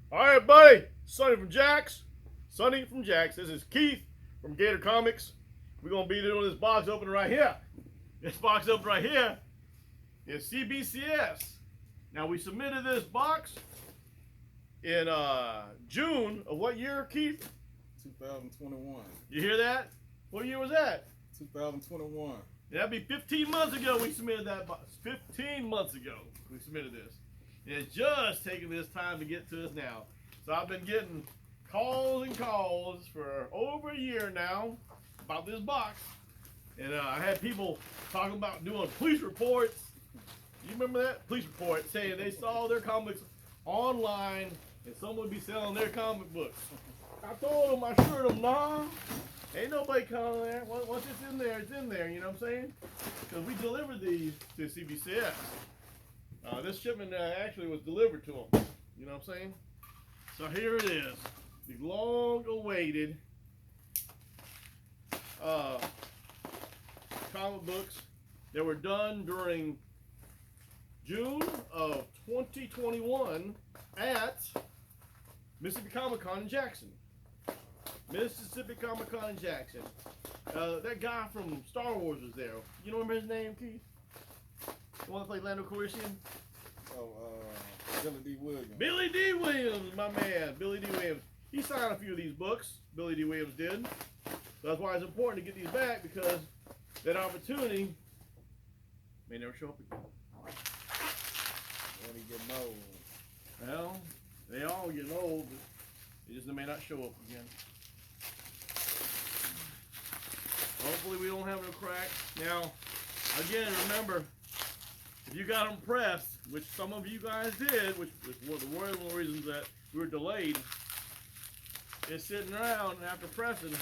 All right, buddy. Sonny from Jax. Sonny from Jax. This is Keith from Gator Comics. We're gonna be doing this box opening right here. This box opening right here is CBCS. Now we submitted this box in June of what year, Keith? 2021. You hear that? What year was that? 2021. That'd be 15 months ago we submitted that box. 15 months ago we submitted this. And it's just taking this time to get to us now. So I've been getting calls and calls for over a year now about this box. And I had people talking about doing police reports. You remember that? Police report saying they saw their comics online and someone would be selling their comic books. I told them, I assured them, nah, ain't nobody calling there. Once it's in there, it's in there, you know what I'm saying? Because we delivered these to CBCS. This shipment actually was delivered to them, you know what I'm saying? So here it is, the long-awaited comic books that were done during June of 2021 at Mississippi Comic Con in Jackson. Mississippi Comic Con in Jackson. That guy from Star Wars was there. You know his name, Keith? The one that played Lando Calrissian? Billy D. Williams. Billy D. Williams, my man. Billy D. Williams. He signed a few of these books. Billy D. Williams did. So that's why it's important to get these back, because that opportunity may never show up again. When he getting old. Well, they all getting old, but they just may not show up again. Hopefully we don't have no cracks. Now, again, remember, if you got them pressed, which some of you guys did, which was one of the reasons that we were delayed, it's sitting around after pressing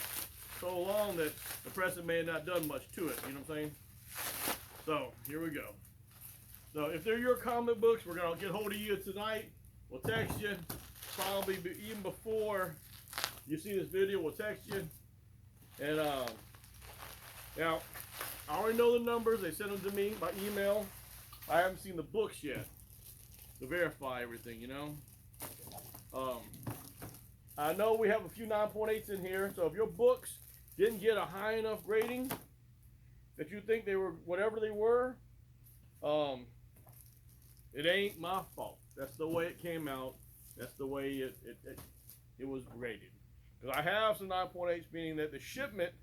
so long that the pressing may have not done much to it, you know what I'm saying? So, here we go. So, if they're your comic books, we're going to get hold of you tonight. We'll text you, probably even before you see this video, we'll text you. And, now, I already know the numbers. They sent them to me by email. I haven't seen the books yet to verify everything, you know. I know we have a few 9.8s in here, so if your books didn't get a high enough grading that you think they were whatever they were, it ain't my fault. That's the way it came out. That's the way it was graded. Because I have some 9.8s, meaning that the shipment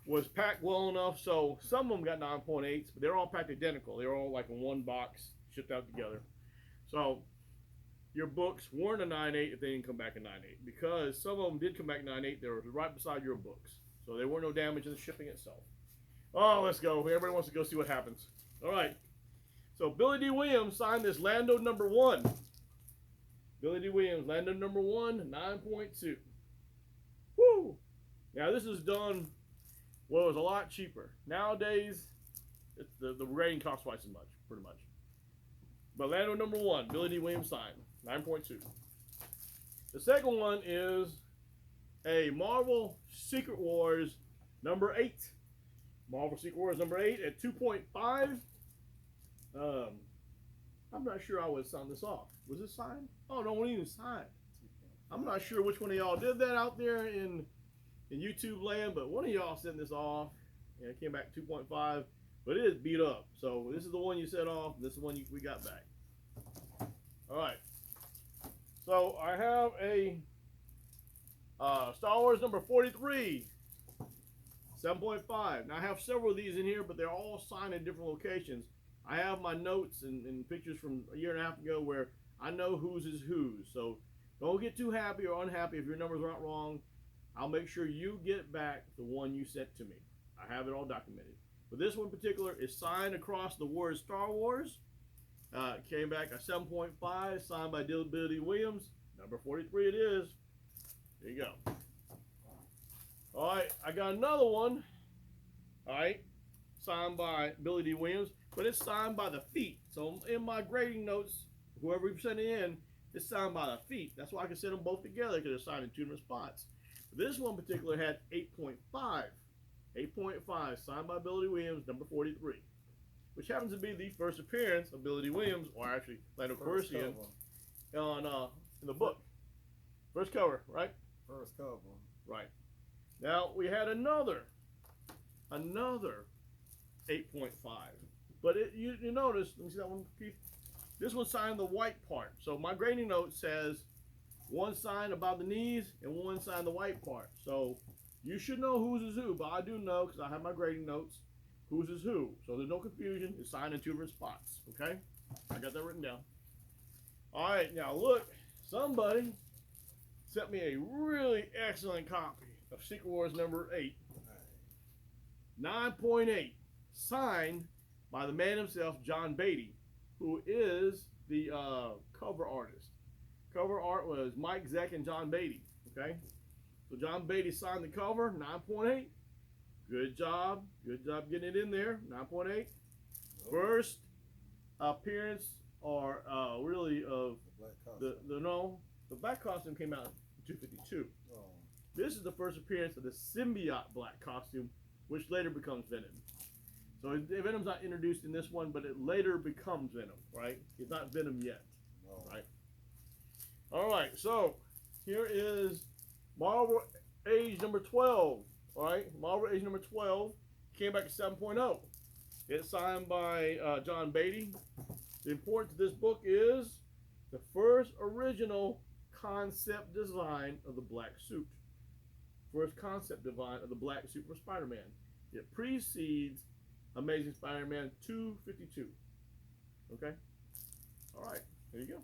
was packed well enough, so some of them got 9.8s, but they're all packed identical. They're all like in one box, shipped out together. So your books weren't a 9.8 if they didn't come back a 9.8, because some of them did come back 9.8. They were right beside your books, so there were no damage in the shipping itself. Oh, let's go. Everybody wants to go see what happens. All right. So Billy D. Williams signed this Lando #1. Billy D. Williams, Lando #1, 9.2. Woo! Now this is done. Well, it was a lot cheaper. Nowadays, the rating costs twice as much, pretty much. But Lando #1, Billy D. Williams signed, 9.2. The second one is a Marvel Secret Wars #8. Marvel Secret Wars #8 at 2.5. I'm not sure I would sign this off. Was it signed? Oh, no, it wasn't even signed. I'm not sure which one of y'all did that out there in YouTube land, but one of y'all sent this off, and it came back 2.5, but it is beat up. So this is the one you set off, and this is the one we got back. All right. So I have a Star Wars #43, 7.5. Now I have several of these in here, but they're all signed in different locations. I have my notes and pictures from a year and a half ago where I know whose is whose. So don't get too happy or unhappy if your numbers aren't wrong. I'll make sure you get back the one you sent to me. I have it all documented. But this one in particular is signed across the word Star Wars. Came back a 7.5, signed by Billy D. Williams. #43 it is. There you go. All right, I got another one. All right, signed by Billy D. Williams, but it's signed by the feet. So in my grading notes, whoever you sent it in, it's signed by the feet. That's why I can set them both together, because they're signed in 2 different spots. This one in particular had 8.5. 8.5, signed by Billy D. Williams, #43. Which happens to be the first appearance of Billy D. Williams, or actually Lando Calrissian, on in the book. First cover, right? First cover. Right. Now we had another 8.5. But you notice, let me see that one, Keith. This one signed the white part. So my grading note says one signed about the knees and one signed the white part. So you should know whose is who, but I do know because I have my grading notes whose is who. So there's no confusion. It's signed in 2 different spots. Okay? I got that written down. All right, now look, somebody sent me a really excellent copy of Secret Wars number 8. 9.8, signed by the man himself, John Beatty, who is the cover artist. Cover art was Mike Zeck and John Beatty. Okay, so John Beatty signed the cover. 9.8. Good job getting it in there. 9.8. First appearance, or really of the black costume came out in 252. Oh. This is the first appearance of the symbiote black costume, which later becomes Venom. So Venom's not introduced in this one, but it later becomes Venom, right? It's not Venom yet, right? All right, so here is Marvel Age number 12, all right? Marvel Age number 12 came back at 7.0. It's signed by John Beatty. The importance of this book is the first original concept design of the black suit. First concept design of the black suit for Spider-Man. It precedes Amazing Spider-Man 252. Okay? All right, there you go.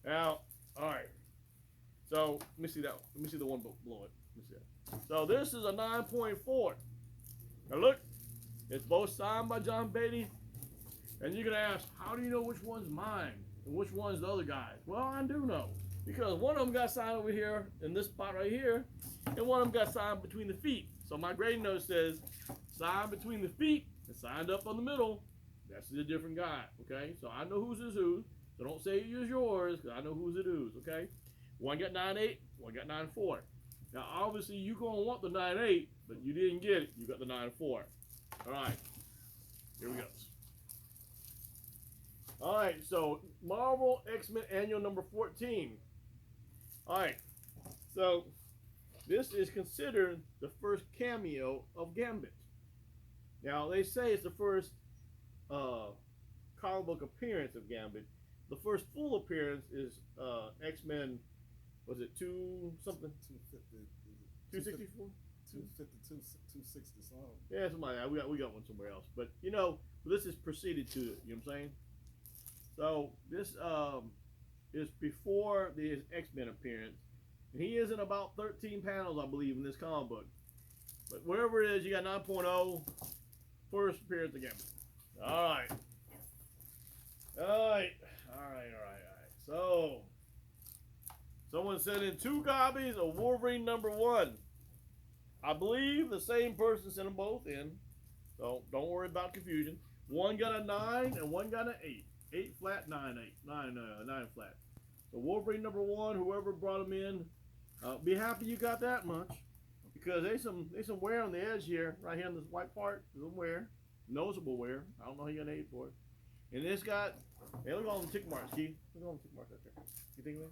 Now, all right. So, let me see that. Let me see the one below it. Let me see that. So, this is a 9.4. Now, look. It's both signed by John Beatty. And you're going to ask, how do you know which one's mine and which one's the other guy's? Well, I do know. Because one of them got signed over here in this spot right here. And one of them got signed between the feet. So my grading note says, signed between the feet and signed up on the middle. That's a different guy, okay? So I know whose is whose. So don't say you use yours, because I know whose it is, okay? One got 9.8, one got 9.4. Now, obviously, you're going to want the 9.8, but you didn't get it. You got the 9.4. All right. Here we go. All right, so Marvel X-Men Annual number 14. All right. So this is considered the first cameo of Gambit. Now, they say it's the first comic book appearance of Gambit. The first full appearance is X-Men, was it 2 something? 264? 252, 260 something. Yeah, something like that. We got one somewhere else. But, you know, this is preceded to it. You know what I'm saying? So, this is before the X-Men appearance. And he is in about 13 panels, I believe, in this comic book. But wherever it is, you got 9.0, first appearance of Gambit. All right. All right. So, someone sent in 2 copies of Wolverine number 1. I believe the same person sent them both in. So, don't worry about confusion. One got a 9 and one got an 8. 8 flat, 9 flat. So, Wolverine number 1, whoever brought them in, be happy you got that much. Because there's some wear on the edge here, right here on this white part. There's some wear, noticeable wear. I don't know how you got an 8 for it. And it's got, hey, look at all the tick marks, Keith. Look at all the tick marks right there. You think of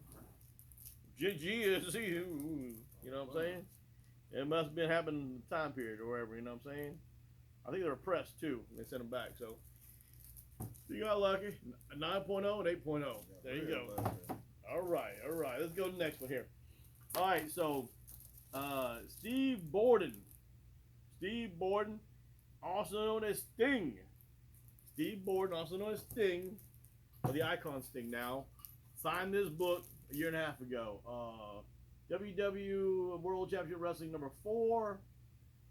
that? G is C, you know what I'm saying? It must have been happening in the time period or whatever, you know what I'm saying? I think they were pressed too. They sent them back, so you got lucky. 9.0 and 8.0. There you go. All right. Let's go to the next one here. All right, so Steve Borden, also known as Sting. Steve Borden, also known as Sting, or the Icon Sting now, signed this book a year and a half ago. WW World Championship Wrestling number 4,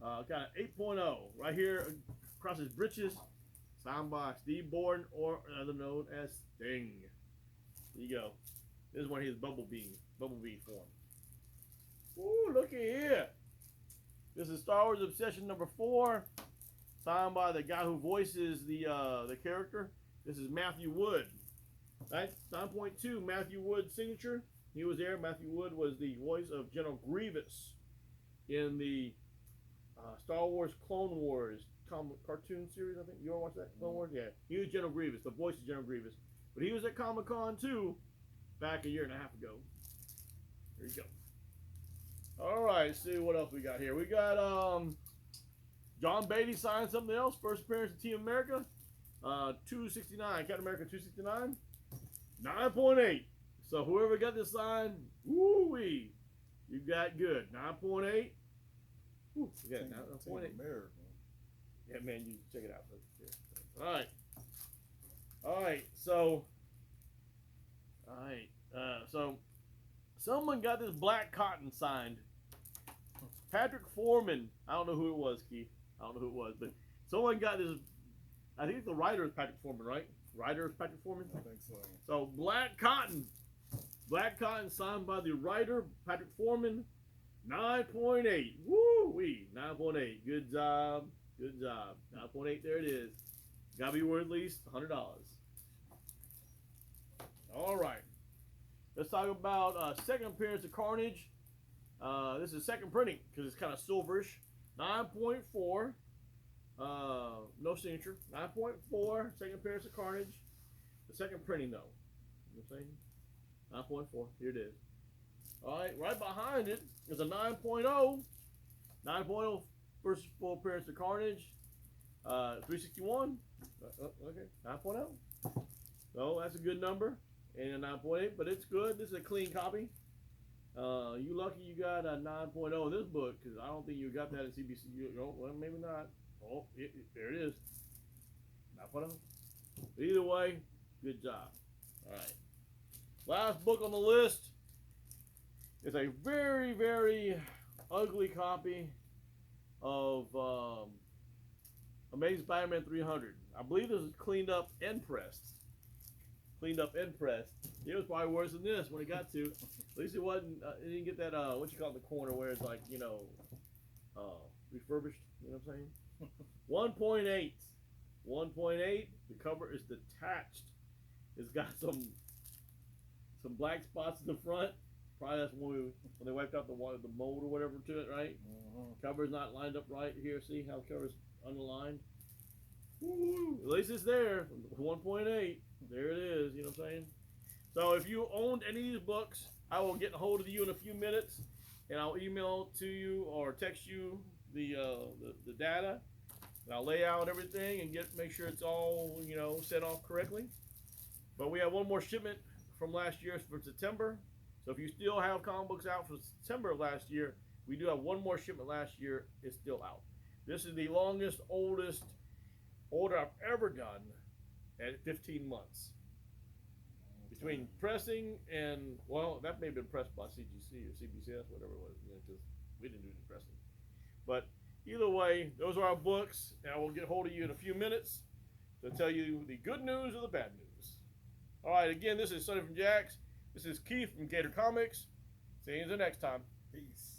kind of 8.0, right here across his britches, signed by Steve Borden, or other known as Sting. There you go. This is when he was Bumblebee form. Ooh, looky here. This is Star Wars Obsession number 4, signed by the guy who voices the character. This is Matthew Wood. Right? 9.2, Matthew Wood's signature. He was there. Matthew Wood was the voice of General Grievous in the Star Wars Clone Wars cartoon series, I think. You ever watch that? Clone Wars? Yeah. He was General Grievous, the voice of General Grievous. But he was at Comic-Con too, back a year and a half ago. There you go. All right, see what else we got here. We got John Beatty signed something else. First appearance in Team America. 269. Captain America 269. 9.8. So whoever got this sign, woo-wee, you got good. 9.8. Woo, we got 9.8. America. Yeah, man, you check it out. All right. All right. So, so someone got this black cotton signed. Patrick Foreman. I don't know who it was, Keith. I don't know who it was, but someone got this. I think the writer is Patrick Foreman, right? Writer is Patrick Foreman. I think so. So black cotton signed by the writer Patrick Foreman. 9.8. Woo wee. 9.8. Good job. Good job. 9.8. There it is. Gotta be worth at least $100. All right. Let's talk about second appearance of Carnage. This is second printing because it's kind of silverish. 9.4. No signature. 9.4. Second appearance of Carnage. The second printing though. You know what I'm saying? 9.4. Here it is. All right. Right behind it is a 9.0. 9.0 first full appearance of Carnage. 361. Okay. 9.0. So that's a good number. And a 9.8, but it's good. This is a clean copy. You lucky you got a 9.0 in this book, because I don't think you got that in CBCS. Well, maybe not. Oh, there it is. 9.0. Either way, good job. All right. Last book on the list is a very, very ugly copy of Amazing Spider-Man 300. I believe this is cleaned up and pressed. Cleaned up and pressed. It was probably worse than this when it got to. At least it wasn't. It didn't get that what you call it in the corner where it's like refurbished. You know what I'm saying? 1.8. 1.8. The cover is detached. It's got some black spots in the front. Probably that's when they wiped out the mold or whatever to it, right? Cover's not lined up right here. See how the cover's unaligned? Woo, at least it's there. 1.8. There it is. You know what I'm saying? So if you owned any of these books, I will get a hold of you in a few minutes, and I'll email to you or text you the data, and I'll lay out everything and make sure it's all set off correctly. But we have one more shipment from last year for September. So if you still have comic books out for September of last year, we do have one more shipment last year. It's still out. This is the longest, oldest order I've ever done at 15 months. Between pressing and, well, that may have been pressed by CGC or CBCS, whatever it was, because we didn't do the pressing. But either way, those are our books, and I will get a hold of you in a few minutes to tell you the good news or the bad news. All right, again, this is Sonny from Jax. This is Keith from Gator Comics. See you the next time. Peace.